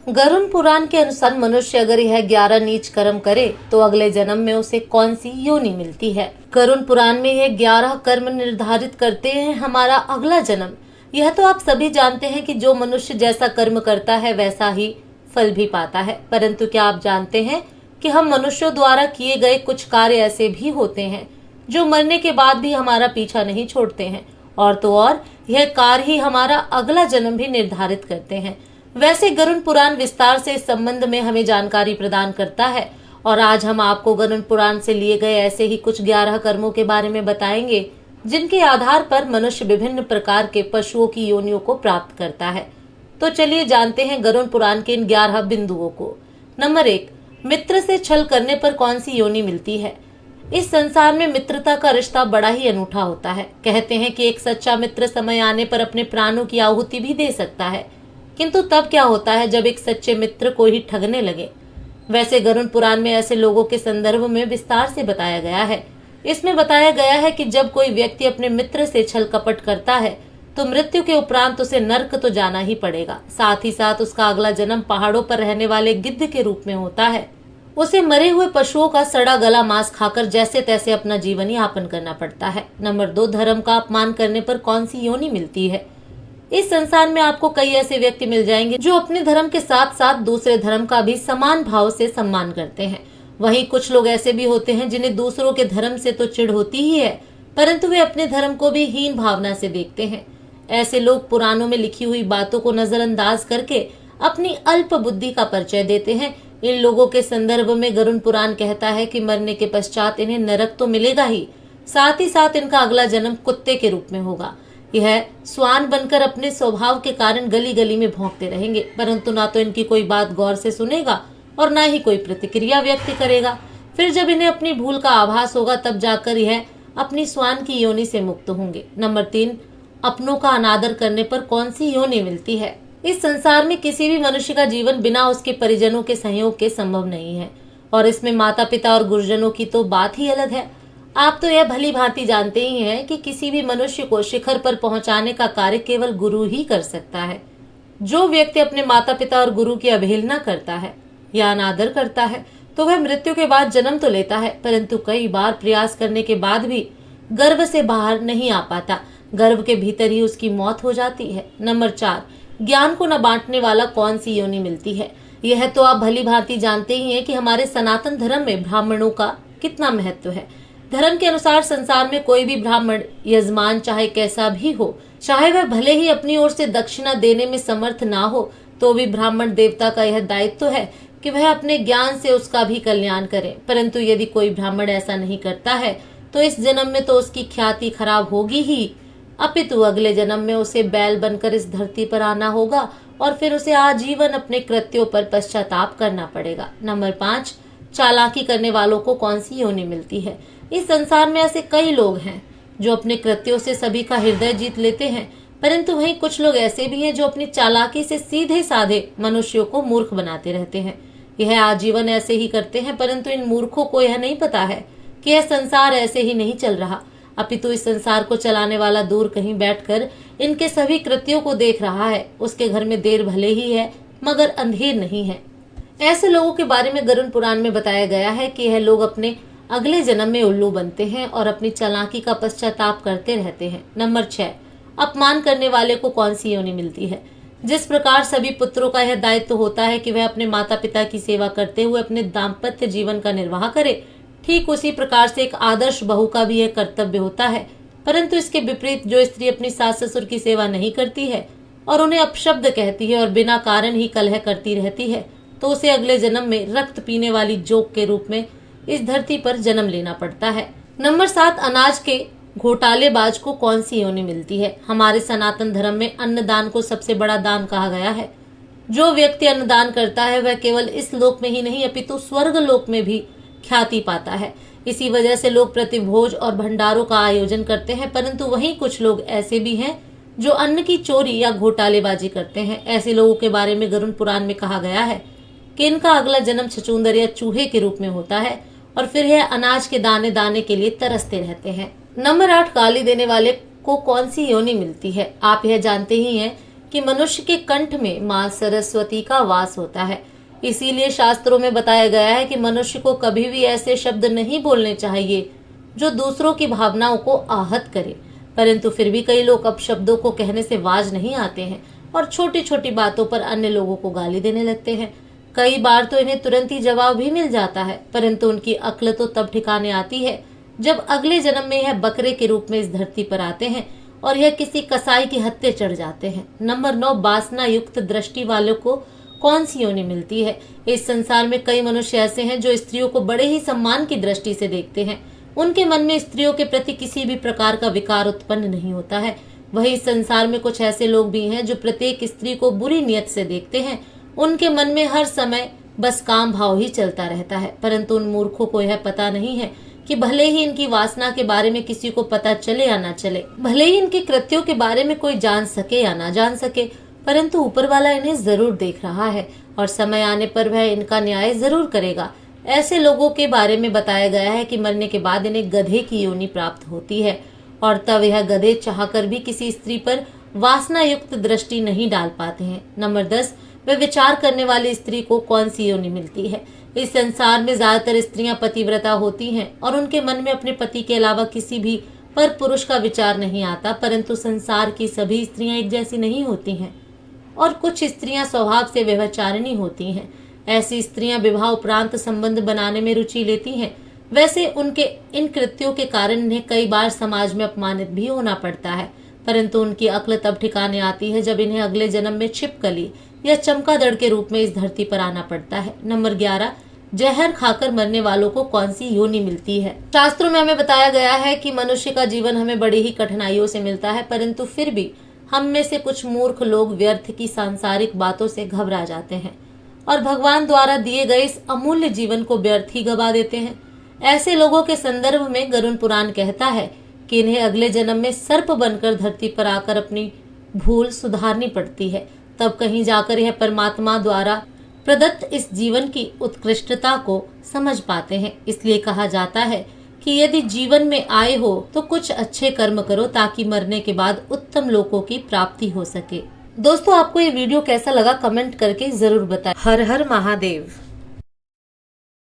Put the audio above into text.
गरुड़ पुराण के अनुसार मनुष्य अगर यह 11 नीच कर्म करे तो अगले जन्म में उसे कौन सी योनि मिलती है। गरुड़ पुराण में यह 11 कर्म निर्धारित करते हैं हमारा अगला जन्म। यह तो आप सभी जानते हैं कि जो मनुष्य जैसा कर्म करता है वैसा ही फल भी पाता है, परंतु क्या आप जानते हैं कि हम मनुष्यों द्वारा किए गए कुछ कार्य ऐसे भी होते हैं जो मरने के बाद भी हमारा पीछा नहीं छोड़ते हैं, और तो और यह कार्य ही हमारा अगला जन्म भी निर्धारित करते हैं। वैसे गरुड़ पुराण विस्तार से इस संबंध में हमें जानकारी प्रदान करता है, और आज हम आपको गरुड़ पुराण से लिए गए ऐसे ही कुछ 11 कर्मों के बारे में बताएंगे जिनके आधार पर मनुष्य विभिन्न प्रकार के पशुओं की योनियों को प्राप्त करता है। तो चलिए जानते हैं गरुड़ पुराण के इन 11 बिंदुओं को। नंबर 1, मित्र से छल करने पर कौन सी योनि मिलती है। इस संसार में मित्रता का रिश्ता बड़ा ही अनूठा होता है। कहते हैं कि एक सच्चा मित्र समय आने पर अपने प्राणों की आहुति भी दे सकता है, किंतु तब क्या होता है जब एक सच्चे मित्र को ही ठगने लगे। वैसे गरुड़ पुराण में ऐसे लोगों के संदर्भ में विस्तार से बताया गया है। इसमें बताया गया है कि जब कोई व्यक्ति अपने मित्र से छल कपट करता है तो मृत्यु के उपरांत उसे नर्क तो जाना ही पड़ेगा, साथ ही साथ उसका अगला जन्म पहाड़ों पर रहने वाले गिद्ध के रूप में होता है। उसे मरे हुए पशुओं का सड़ा गला मांस खाकर जैसे तैसे अपना जीवन यापन करना पड़ता है। नंबर 2, धर्म का अपमान करने पर कौन सी योनि मिलती है। इस संसार में आपको कई ऐसे व्यक्ति मिल जाएंगे जो अपने धर्म के साथ साथ दूसरे धर्म का भी समान भाव से सम्मान करते हैं। वहीं कुछ लोग ऐसे भी होते हैं जिन्हें दूसरों के धर्म से तो चिढ़ होती ही है, परंतु वे अपने धर्म को भी हीन भावना से देखते हैं। ऐसे लोग पुराणों में लिखी हुई बातों को नजरअंदाज करके अपनी अल्प बुद्धि का परिचय देते हैं। इन लोगों के संदर्भ में गरुड़ पुराण कहता है कि मरने के पश्चात इन्हें नरक तो मिलेगा ही, साथ ही साथ इनका अगला जन्म कुत्ते के रूप में होगा। यह स्वान बनकर अपने स्वभाव के कारण गली गली में भौंकते रहेंगे, परंतु ना तो इनकी कोई बात गौर से सुनेगा और ना ही कोई प्रतिक्रिया व्यक्त करेगा। फिर जब इन्हें अपनी भूल का आभास होगा तब जाकर यह अपनी स्वान की योनि से मुक्त होंगे। नंबर 3, अपनों का अनादर करने पर कौन सी योनि मिलती है। इस संसार में किसी भी मनुष्य का जीवन बिना उसके परिजनों के सहयोग के संभव नहीं है, और इसमें माता पिता और गुरुजनों की तो बात ही अलग है। आप तो यह भली भांति जानते ही हैं कि किसी भी मनुष्य को शिखर पर पहुंचाने का कार्य केवल गुरु ही कर सकता है। जो व्यक्ति अपने माता पिता और गुरु की अवहेलना करता है या अनादर करता है तो वह मृत्यु के बाद जन्म तो लेता है, परंतु कई बार प्रयास करने के बाद भी गर्भ से बाहर नहीं आ पाता। गर्भ के भीतर ही उसकी मौत हो जाती है। नंबर 4, ज्ञान को न बांटने वाला कौन सी योनि मिलती है। यह तो आप भली भांति जानते ही हैं कि हमारे सनातन धर्म में ब्राह्मणों का कितना महत्व है। धर्म के अनुसार संसार में कोई भी ब्राह्मण यजमान चाहे कैसा भी हो, चाहे वह भले ही अपनी ओर से दक्षिणा देने में समर्थ ना हो, तो भी ब्राह्मण देवता का यह दायित्व है कि वह अपने ज्ञान से उसका भी कल्याण करे। परंतु यदि कोई ब्राह्मण ऐसा नहीं करता है तो इस जन्म में तो उसकी ख्याति खराब होगी ही, अपितु अगले जन्म में उसे बैल बनकर इस धरती पर आना होगा और फिर उसे आजीवन अपने कृत्यों पर पश्चाताप करना पड़ेगा। नंबर 5, चालाकी करने वालों को कौन सी योनि मिलती है। इस संसार में ऐसे कई लोग हैं जो अपने कृत्यों से सभी का हृदय जीत लेते हैं, परंतु वहीं कुछ लोग ऐसे भी हैं जो अपनी चालाकी से सीधे साधे मनुष्यों को मूर्ख बनाते रहते हैं। यह आजीवन ऐसे ही करते हैं, परंतु इन मूर्खों को यह नहीं पता है कि यह संसार ऐसे ही नहीं चल रहा, अपितु इस संसार को चलाने वाला दूर कहीं बैठकर इनके सभी कृत्यों को देख रहा है। उसके घर में देर भले ही है मगर अंधेर नहीं है। ऐसे लोगों के बारे में गरुड़ पुराण में बताया गया है कि यह लोग अपने अगले जन्म में उल्लू बनते हैं और अपनी चालाकी का पश्चाताप करते रहते हैं। नंबर 6, अपमान करने वाले को कौन सी योनि मिलती है। जिस प्रकार सभी पुत्रों का यह दायित्व होता है कि वह अपने माता पिता की सेवा करते हुए अपने दाम्पत्य जीवन का निर्वाह करे, ठीक उसी प्रकार से एक आदर्श बहू का भी यह कर्तव्य होता है। परंतु इसके विपरीत जो स्त्री अपनी सास ससुर की सेवा नहीं करती है और उन्हें अपशब्द कहती है और बिना कारण ही कलह करती रहती है, तो उसे अगले जन्म में रक्त पीने वाली जोक के रूप में इस धरती पर जन्म लेना पड़ता है। नंबर 7, अनाज के घोटालेबाज को कौन सी योनि मिलती है। हमारे सनातन धर्म में अन्नदान को सबसे बड़ा दान कहा गया है। जो व्यक्ति अन्नदान करता है वह केवल इस लोक में ही नहीं अपितु स्वर्ग लोक में भी ख्याति पाता है। इसी वजह से लोग प्रतिभोज और भंडारों का आयोजन करते हैं, परंतु वहीं कुछ लोग ऐसे भी हैं जो अन्न की चोरी या घोटालेबाजी करते हैं। ऐसे लोगों के बारे में गरुड़ पुराण में कहा गया है कि इनका अगला जन्म छछूंदर या चूहे के रूप में होता है और फिर यह अनाज के दाने दाने के लिए तरसते रहते हैं। नंबर 8, गाली देने वाले को कौन सी योनि मिलती है। आप यह जानते ही हैं कि मनुष्य के कंठ में माँ सरस्वती का वास होता है। इसीलिए शास्त्रों में बताया गया है कि मनुष्य को कभी भी ऐसे शब्द नहीं बोलने चाहिए जो दूसरों की भावनाओं को आहत करे। परंतु फिर भी कई लोग अपशब्दों को कहने से बाज नहीं आते हैं और छोटी छोटी बातों पर अन्य लोगों को गाली देने लगते हैं। कई बार तो इन्हें तुरंत ही जवाब भी मिल जाता है, परंतु उनकी अक्ल तो तब ठिकाने आती है जब अगले जन्म में यह बकरे के रूप में इस धरती पर आते हैं और यह किसी कसाई की हत्या चढ़ जाते हैं। नंबर 9, वासना युक्त दृष्टि वालों को कौन सी योनि मिलती है। इस संसार में कई मनुष्य ऐसे हैं जो स्त्रियों को बड़े ही सम्मान की दृष्टि से देखते हैं। उनके मन में स्त्रियों के प्रति किसी भी प्रकार का विकार उत्पन्न नहीं होता है। वही संसार में कुछ ऐसे लोग भी हैं जो प्रत्येक स्त्री को बुरी नियत से देखते हैं। उनके मन में हर समय बस काम भाव ही चलता रहता है, परंतु उन मूर्खों को यह पता नहीं है कि भले ही इनकी वासना के बारे में किसी को पता चले या ना चले, भले ही इनके कृत्यों के बारे में कोई जान सके या ना जान सके, परंतु ऊपर वाला इन्हें जरूर देख रहा है और समय आने पर वह इनका न्याय जरूर करेगा। ऐसे लोगों के बारे में बताया गया है कि मरने के बाद इन्हें गधे की योनि प्राप्त होती है और तब यह गधे चाहकर भी किसी स्त्री पर वासना युक्त दृष्टि नहीं डाल पाते हैं। नंबर 10, वे विचार करने वाली स्त्री को कौन सी योनि मिलती है। इस संसार में ज्यादातर स्त्रियां पतिव्रता होती हैं और उनके मन में अपने पति के अलावा किसी भी पर पुरुष का विचार नहीं आता, परंतु संसार की सभी स्त्रियां एक जैसी नहीं होती हैं और कुछ स्त्रियां स्वभाव से व्यभिचारिणी होती हैं। ऐसी स्त्रियां विवाह उपरांत संबंध बनाने में रुचि लेती हैं। वैसे उनके इन कृत्यों के कारण इन्हें कई बार समाज में अपमानित भी होना पड़ता है, परंतु उनकी अक्ल तब ठिकाने आती है जब इन्हें अगले जन्म में छिपकली या चमगादड़ के रूप में इस धरती पर आना पड़ता है। नंबर 11, जहर खाकर मरने वालों को कौन सी योनि मिलती है। शास्त्रों में हमें बताया गया है कि मनुष्य का जीवन हमें बड़ी ही कठिनाइयों से मिलता है, परंतु फिर भी हम में से कुछ मूर्ख लोग व्यर्थ की सांसारिक बातों से घबरा जाते हैं और भगवान द्वारा दिए गए इस अमूल्य जीवन को व्यर्थ ही गवा देते हैं। ऐसे लोगों के संदर्भ में गरुड़ पुराण कहता है कि इन्हें अगले जन्म में सर्प बनकर धरती पर आकर अपनी भूल सुधारनी पड़ती है। तब कहीं जाकर यह परमात्मा द्वारा प्रदत्त इस जीवन की उत्कृष्टता को समझ पाते हैं। इसलिए कहा जाता है कि यदि जीवन में आए हो तो कुछ अच्छे कर्म करो ताकि मरने के बाद उत्तम लोकों की प्राप्ति हो सके। दोस्तों, आपको ये वीडियो कैसा लगा कमेंट करके जरूर बताएं। हर हर महादेव।